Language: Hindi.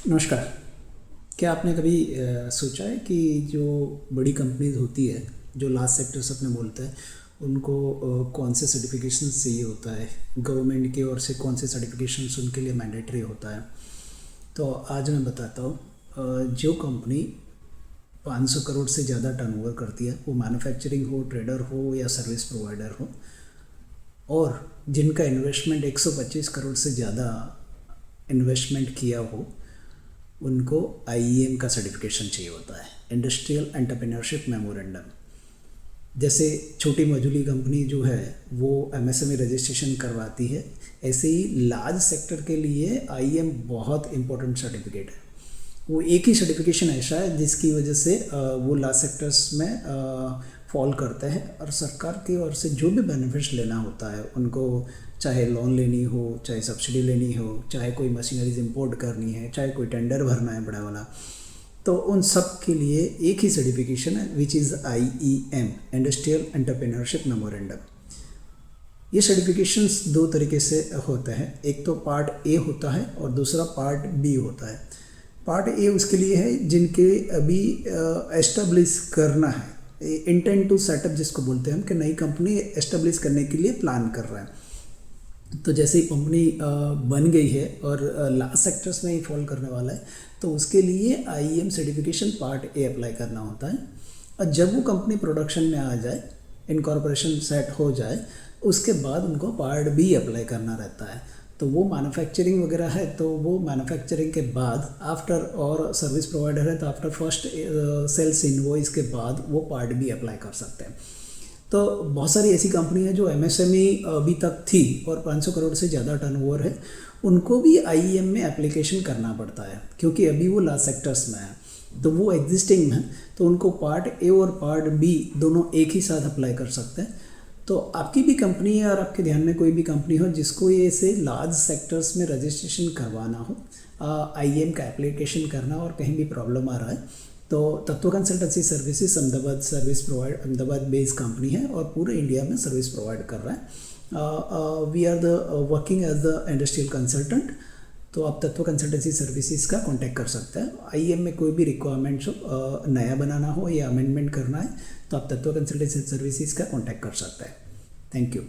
नमस्कार। क्या आपने कभी सोचा है कि जो बड़ी कंपनीज होती है, जो लार्ज सेक्टर्स अपने बोलते हैं, उनको कौन से सर्टिफिकेशंस चाहिए होता है, गवर्नमेंट की ओर से कौन से सर्टिफिकेशंस उनके लिए मैंडेटरी होता है। तो आज मैं बताता हूँ। जो कंपनी 500 करोड़ से ज़्यादा टर्नओवर करती है, वो मैन्युफैक्चरिंग हो, ट्रेडर हो या सर्विस प्रोवाइडर हो, और जिनका इन्वेस्टमेंट 125 करोड़ से ज़्यादा इन्वेस्टमेंट किया हो, उनको आईईएम का सर्टिफिकेशन चाहिए होता है, इंडस्ट्रियल एंटरप्रेन्योरशिप मेमोरेंडम। जैसे छोटी मझोली कंपनी जो है वो एमएसएमई रजिस्ट्रेशन करवाती है, ऐसे ही लार्ज सेक्टर के लिए आईईएम बहुत इंपॉर्टेंट सर्टिफिकेट है। वो एक ही सर्टिफिकेशन ऐसा है जिसकी वजह से वो लार्ज सेक्टर्स में फॉल करते हैं, और सरकार की ओर से जो भी बेनिफिट्स लेना होता है उनको, चाहे लोन लेनी हो, चाहे सब्सिडी लेनी हो, चाहे कोई मशीनरीज इंपोर्ट करनी है, चाहे कोई टेंडर भरना है बड़ा वाला, तो उन सब के लिए एक ही सर्टिफिकेशन है which is IEM, industrial entrepreneurship memorandum. ये सर्टिफिकेशंस दो तरीके से होते हैं, एक तो पार्ट ए होता है और दूसरा पार्ट बी होता है। पार्ट ए उसके लिए है जिनके अभी एस्टेब्लिश करना है, इंटेंट टू सेटअप जिसको बोलते हैं हम, कि नई कंपनी एस्टेब्लिश करने के लिए प्लान कर रहा है। तो जैसे ही कंपनी बन गई है और लार्ज सेक्टर्स में ही फॉल करने वाला है, तो उसके लिए IEM certification part A apply करना होता है। और जब वो कंपनी प्रोडक्शन में आ जाए, इनकॉर्पोरेशन सेट हो जाए, उसके बाद उनको पार्ट बी अप्लाई करना रहता है। तो वो मैन्युफैक्चरिंग वगैरह है, तो वो मैन्युफैक्चरिंग के बाद आफ्टर, और सर्विस प्रोवाइडर है तो आफ्टर फर्स्ट सेल्स इनवॉइस के बाद वो पार्ट बी अप्लाई कर सकते हैं। तो बहुत सारी ऐसी कंपनी है जो एमएसएमई अभी तक थी और 500 करोड़ से ज़्यादा टर्नओवर है, उनको भी आईईएम में एप्लीकेशन करना पड़ता है, क्योंकि अभी वो लार्ज सेक्टर्स में है, तो वो एग्जिस्टिंग है, तो उनको पार्ट ए और पार्ट बी दोनों एक ही साथ अप्लाई कर सकते हैं। तो आपकी भी कंपनी है और आपके ध्यान में कोई भी कंपनी हो जिसको ये ऐसे लार्ज सेक्टर्स में रजिस्ट्रेशन करवाना हो, आईईएम का एप्लीकेशन करना, और कहीं भी प्रॉब्लम आ रहा है, तो तत्व consultancy services Ahmedabad based company है और पूरे इंडिया में सर्विस प्रोवाइड कर रहा है। We are the working as the industrial consultant. तो आप तत्व कंसल्टेंसी सर्विसेज का कांटेक्ट कर सकते हैं। आईईएम में कोई भी रिक्वायरमेंट्स हो, नया बनाना हो या अमेंडमेंट करना है, तो आप तत्व कंसल्टेंसी सर्विसेज का कांटेक्ट कर सकते हैं। Thank you.